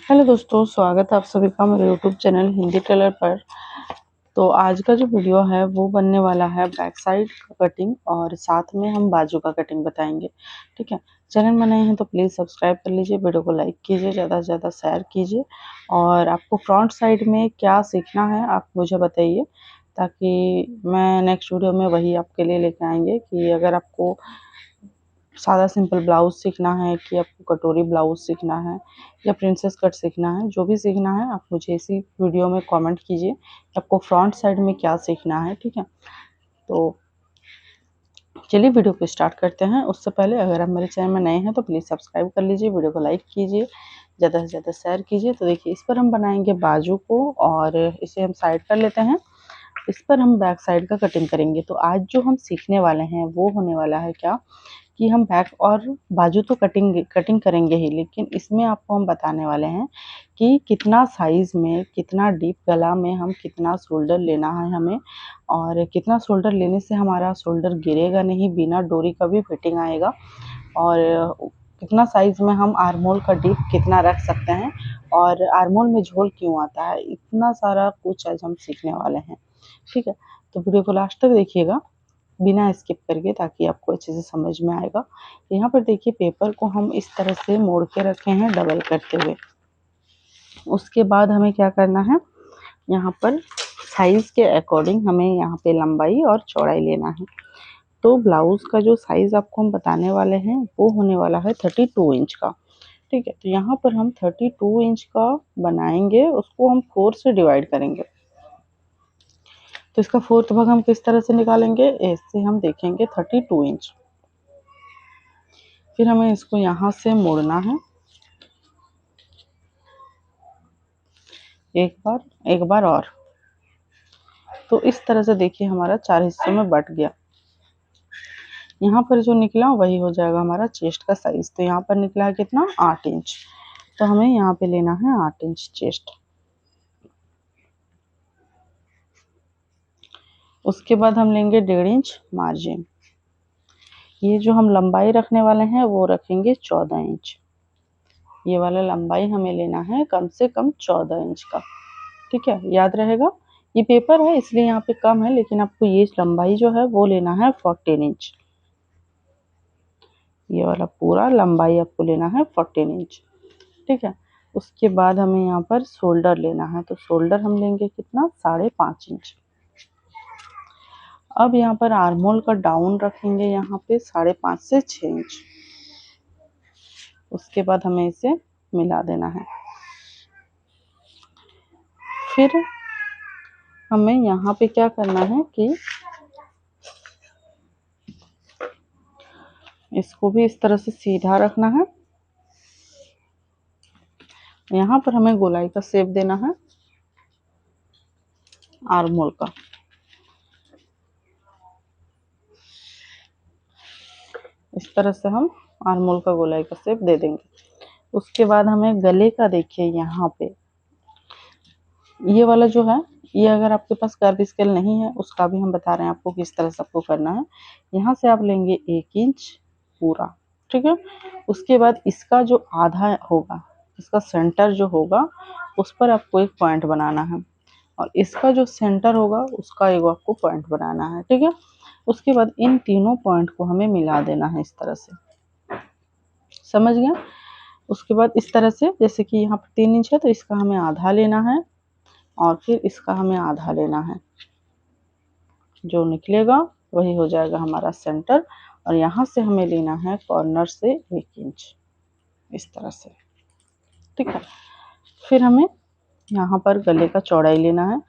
Hello दोस्तों, स्वागत है आप सभी का मेरे यूट्यूब चैनल हिंदी टेलर पर। तो आज का जो वीडियो है वो बनने वाला है बैक साइड का कटिंग और साथ में हम बाजू का कटिंग बताएंगे। ठीक है, चैनल में नए हैं तो प्लीज़ सब्सक्राइब कर लीजिए, वीडियो को लाइक कीजिए, ज़्यादा से ज़्यादा शेयर कीजिए। और आपको फ्रंट साइड में क्या सीखना है आप मुझे बताइए, ताकि मैं नेक्स्ट वीडियो में वही आपके लिए लेके आएंगे। कि अगर आपको सादा सिंपल ब्लाउज सीखना है, कि आपको कटोरी ब्लाउज सीखना है या प्रिंसेस कट सीखना है, जो भी सीखना है आप मुझे इसी वीडियो में कमेंट कीजिए कि आपको फ्रंट साइड में क्या सीखना है। ठीक है, तो चलिए वीडियो को स्टार्ट करते हैं। उससे पहले अगर आप मेरे चैनल में नए हैं तो प्लीज़ सब्सक्राइब कर लीजिए, वीडियो को लाइक कीजिए, ज़्यादा से ज़्यादा शेयर कीजिए। तो देखिए, इस पर हम बनाएंगे बाजू को और इसे हम साइड कर लेते हैं। इस पर हम बैक साइड का कटिंग करेंगे। तो आज जो हम सीखने वाले हैं वो होने वाला है क्या, कि हम बैक और बाजू तो कटिंग करेंगे ही, लेकिन इसमें आपको हम बताने वाले हैं कि कितना साइज़ में, कितना डीप गला में हम कितना शोल्डर लेना है हमें, और कितना शोल्डर लेने से हमारा शोल्डर गिरेगा नहीं, बिना डोरी का भी फिटिंग आएगा। और कितना साइज़ में हम आर्महोल का डीप कितना रख सकते हैं, और आर्महोल में झोल क्यों आता है, इतना सारा कुछ आज हम सीखने वाले हैं। ठीक है, तो वीडियो को लास्ट तक देखिएगा बिना स्किप करके, ताकि आपको अच्छे से समझ में आएगा। यहाँ पर देखिए, पेपर को हम इस तरह से मोड़ के रखे हैं डबल करते हुए। उसके बाद हमें क्या करना है, यहाँ पर साइज़ के अकॉर्डिंग हमें यहाँ पे लंबाई और चौड़ाई लेना है। तो ब्लाउज़ का जो साइज़ आपको हम बताने वाले हैं वो होने वाला है 32 इंच का। ठीक है, तो यहाँ पर हम 32 इंच का बनाएंगे, उसको हम 4 से डिवाइड करेंगे। तो इसका फोर्थ भाग हम किस तरह से निकालेंगे, ऐसे हम देखेंगे 32 इंच। फिर हमें इसको यहाँ से मोड़ना है, एक बार और। तो इस तरह से देखिए हमारा 4 हिस्सों में बट गया। यहाँ पर जो निकला वही हो जाएगा हमारा चेस्ट का साइज। तो यहाँ पर निकला है कितना, 8 इंच। तो हमें यहाँ पे लेना है 8 इंच चेस्ट। उसके बाद हम लेंगे 1.5 इंच मार्जिन। ये जो हम लंबाई रखने वाले हैं वो रखेंगे 14 इंच। ये वाला लंबाई हमें लेना है कम से कम 14 इंच का। ठीक है, याद रहेगा। ये पेपर है इसलिए यहाँ पे कम है, लेकिन आपको ये लंबाई जो है वो लेना है 14 इंच। ये वाला पूरा लंबाई आपको लेना है 14 इंच। ठीक है, उसके बाद हमें यहाँ पर शोल्डर लेना है। तो शोल्डर हम लेंगे कितना, 5.5 इंच। अब यहाँ पर आर्महोल का डाउन रखेंगे यहाँ पे 5.5 से 6 इंच। उसके बाद हमें इसे मिला देना है। फिर हमें यहाँ पे क्या करना है कि इसको भी इस तरह से सीधा रखना है। यहाँ पर हमें गोलाई का शेप देना है आर्महोल का। इस तरह से हम आर्महोल का गोलाई का शेप दे देंगे। उसके बाद हमें गले का, देखिए यहाँ पे ये वाला जो है, ये अगर आपके पास कर्व स्केल नहीं है उसका भी हम बता रहे हैं आपको किस तरह से आपको करना है। यहाँ से आप लेंगे 1 इंच पूरा। ठीक है, उसके बाद इसका जो आधा होगा, इसका सेंटर जो होगा उस पर आपको एक पॉइंट बनाना है, और इसका जो सेंटर होगा उसका एक आपको पॉइंट बनाना है। ठीक है, उसके बाद इन तीनों पॉइंट को हमें मिला देना है इस तरह से। समझ गए। उसके बाद इस तरह से, जैसे कि यहाँ पर 3 इंच है तो इसका हमें आधा लेना है, और फिर इसका हमें आधा लेना है। जो निकलेगा वही हो जाएगा हमारा सेंटर। और यहाँ से हमें लेना है कॉर्नर से 1 इंच, इस तरह से। ठीक है, फिर हमें यहाँ पर गले का चौड़ाई लेना है।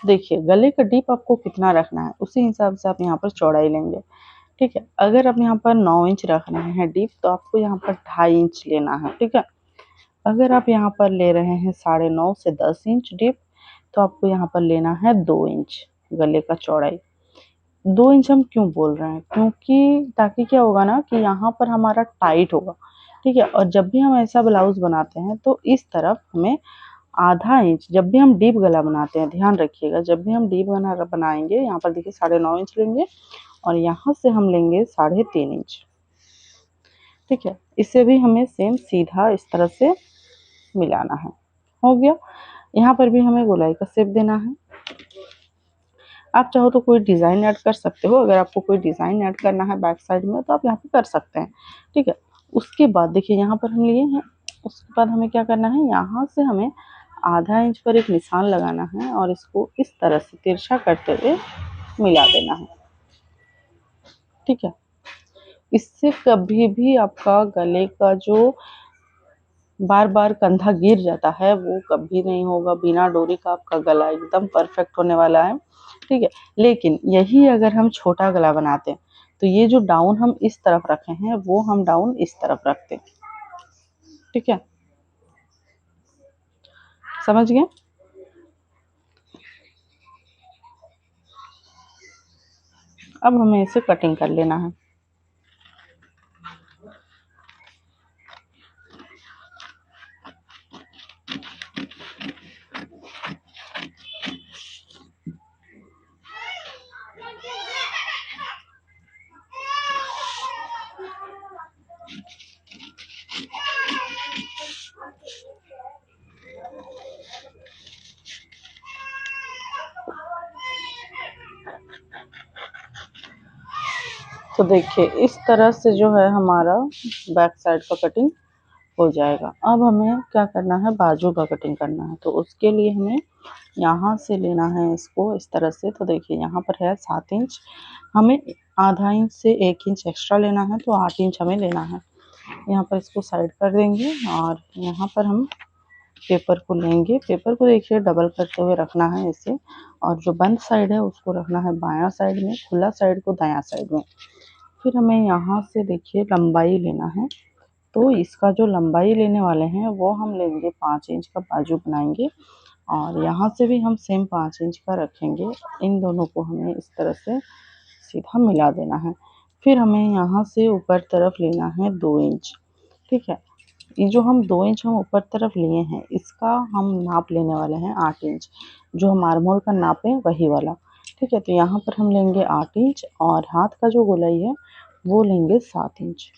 देखिए, गले का डीप आपको कितना रखना है उसी हिसाब से आप यहाँ पर चौड़ाई लेंगे। ठीक है, अगर आप यहाँ पर 9 इंच रख रहे हैं डीप तो आपको यहाँ पर 2.5 इंच लेना है। ठीक है, अगर आप यहाँ पर ले रहे हैं 9.5 से 10 इंच डीप तो आपको यहाँ पर लेना है 2 इंच गले का चौड़ाई। 2 इंच हम क्यों बोल रहे हैं, क्योंकि ताकि क्या होगा ना कि यहाँ पर हमारा टाइट होगा। ठीक है, और जब भी हम ऐसा ब्लाउज बनाते हैं तो इस तरफ हमें आधा इंच, जब भी हम डीप गला बनाते हैं ध्यान रखिएगा, जब भी हम डीप गला बनाएंगे यहाँ पर देखिए 9.5 इंच लेंगे, और यहाँ से हम लेंगे 3.5 इंच। ठीक है, इसे भी हमें सेम सीधा इस तरह से मिलाना है। हो गया। यहाँ पर भी हमें गोलाई का शेप देना है। आप चाहो तो कोई डिज़ाइन ऐड कर सकते हो। अगर आपको कोई डिज़ाइन ऐड करना है बैक साइड में तो आप यहाँ पे कर सकते हैं, ठीक है। उसके बाद देखिए यहाँ पर हम लिए हैं, उसके बाद हमें क्या करना है, यहाँ से हमें आधा इंच पर एक निशान लगाना है और इसको इस तरह से तिरछा करते हुए मिला देना है, ठीक है। इससे कभी भी आपका गले का जो बार बार कंधा गिर जाता है वो कभी नहीं होगा। बिना डोरी का आपका गला एकदम परफेक्ट होने वाला है, ठीक है। लेकिन यही अगर हम छोटा गला बनाते हैं तो ये जो डाउन हम इस तरफ रखे हैं वो हम डाउन इस तरफ रखते हैं, ठीक है। समझ गए। अब हमें इसे कटिंग कर लेना है। तो देखिए इस तरह से जो है हमारा बैक साइड का कटिंग हो जाएगा। अब हमें क्या करना है, बाजू का कटिंग करना है। तो उसके लिए हमें यहाँ से लेना है इसको इस तरह से। तो देखिए यहाँ पर है 7 इंच, हमें आधा इंच से 1 इंच एक्स्ट्रा लेना है, तो 8 इंच हमें लेना है। यहाँ पर इसको साइड कर देंगे और यहाँ पर हम पेपर को लेंगे। पेपर को देखिए डबल करते हुए रखना है इसे, और जो बंद साइड है उसको रखना है बायां साइड में, खुला साइड को दायां साइड में। फिर हमें यहाँ से देखिए लंबाई लेना है। तो इसका जो लंबाई लेने वाले हैं वो हम लेंगे 5 इंच का बाजू बनाएंगे, और यहाँ से भी हम सेम 5 इंच का रखेंगे। इन दोनों को हमें इस तरह से सीधा मिला देना है। फिर हमें यहाँ से ऊपर तरफ लेना है 2 इंच, ठीक है। ये जो हम 2 इंच हम ऊपर तरफ लिए हैं इसका हम नाप लेने वाले हैं 8 इंच, जो हम आर्महोल का नाप है वही वाला, ठीक है। तो यहाँ पर हम लेंगे 8 इंच और हाथ का जो गोलाई है वो लेंगे 7 इंच।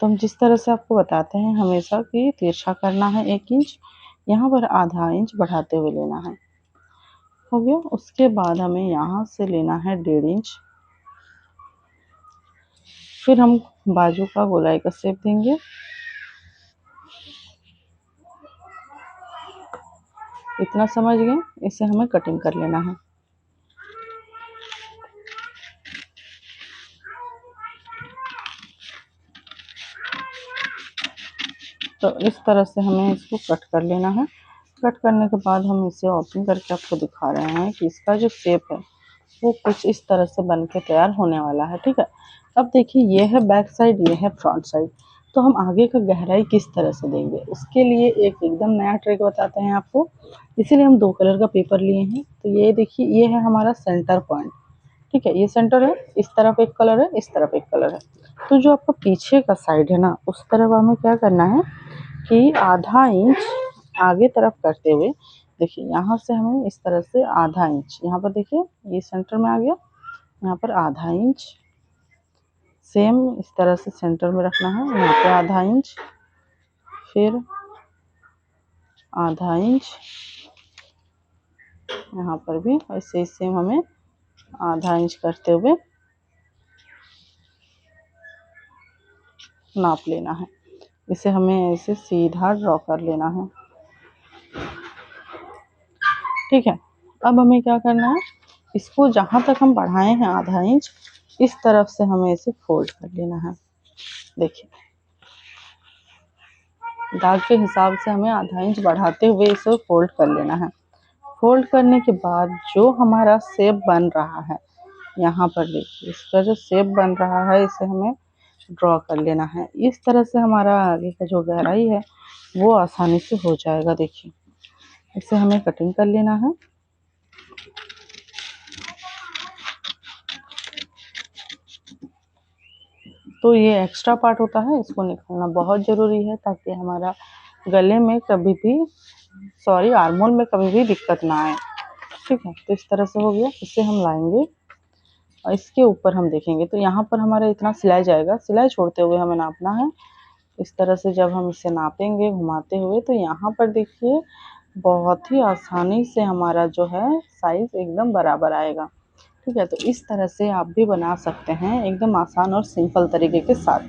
तो हम जिस तरह से आपको बताते हैं हमेशा कि तिरछा करना है 1 इंच, यहाँ पर आधा इंच बढ़ाते हुए लेना है। हो गया। उसके बाद हमें यहाँ से लेना है 1.5 इंच। फिर हम बाजू का गोलाई का शेप देंगे। इतना समझ गए। इसे हमें कटिंग कर लेना है। तो इस तरह से हमें इसको कट कर लेना है। कट करने के बाद हम इसे ओपन करके आपको दिखा रहे हैं कि इसका जो शेप है वो कुछ इस तरह से बन के तैयार होने वाला है, ठीक है। अब देखिए ये है बैक साइड, ये है फ्रंट साइड। तो हम आगे का गहराई किस तरह से देंगे उसके लिए एक एकदम नया ट्रिक बताते हैं आपको। इसीलिए हम 2 कलर का पेपर लिए हैं। तो ये देखिए ये है हमारा सेंटर पॉइंट, ठीक है। ये सेंटर है, इस तरफ एक कलर है, इस तरफ एक कलर है। तो जो आपका पीछे का साइड है ना उस तरफ हमें क्या करना है कि आधा इंच आगे तरफ करते हुए देखिए यहाँ से हमें इस तरह से आधा इंच, यहाँ पर देखिए ये सेंटर में आ गया, यहाँ पर आधा इंच सेम इस तरह से सेंटर में रखना है। यहाँ पे आधा इंच, फिर आधा इंच, यहाँ पर भी ऐसे ही सेम हमें आधा इंच करते हुए नाप लेना है। इसे हमें ऐसे सीधा ड्रॉ कर लेना है, ठीक है। अब हमें क्या करना है, इसको जहाँ तक हम बढ़ाए हैं आधा इंच इस तरफ से हमें इसे फोल्ड कर लेना है। देखिए दाग के हिसाब से हमें आधा इंच बढ़ाते हुए इसे फोल्ड कर लेना है। फोल्ड करने के बाद जो हमारा शेप बन रहा है यहाँ पर देखिए इसका जो शेप बन रहा है इसे हमें ड्रॉ कर लेना है। इस तरह से हमारा आगे का जो गहराई है वो आसानी से हो जाएगा। देखिए इसे हमें कटिंग कर लेना है। तो ये एक्स्ट्रा पार्ट होता है, इसको निकालना बहुत ज़रूरी है ताकि हमारा गले में कभी भी आर्महोल में कभी भी दिक्कत ना आए, ठीक है। तो इस तरह से हो गया। इसे हम लाएंगे और इसके ऊपर हम देखेंगे तो यहाँ पर हमारा इतना सिलाई जाएगा। सिलाई छोड़ते हुए हमें नापना है इस तरह से जब हम इसे नापेंगे घुमाते हुए तो यहाँ पर देखिए बहुत ही आसानी से हमारा जो है साइज़ एकदम बराबर आएगा। ठीक है, तो इस तरह से आप भी बना सकते हैं एकदम आसान और सिंपल तरीके के साथ।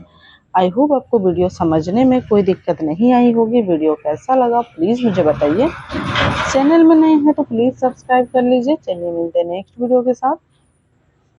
आई होप आपको वीडियो समझने में कोई दिक्कत नहीं आई होगी। वीडियो कैसा लगा प्लीज़ मुझे बताइए। चैनल में नए हैं तो प्लीज़ सब्सक्राइब कर लीजिए। चलिए मिलते हैं नेक्स्ट वीडियो के साथ।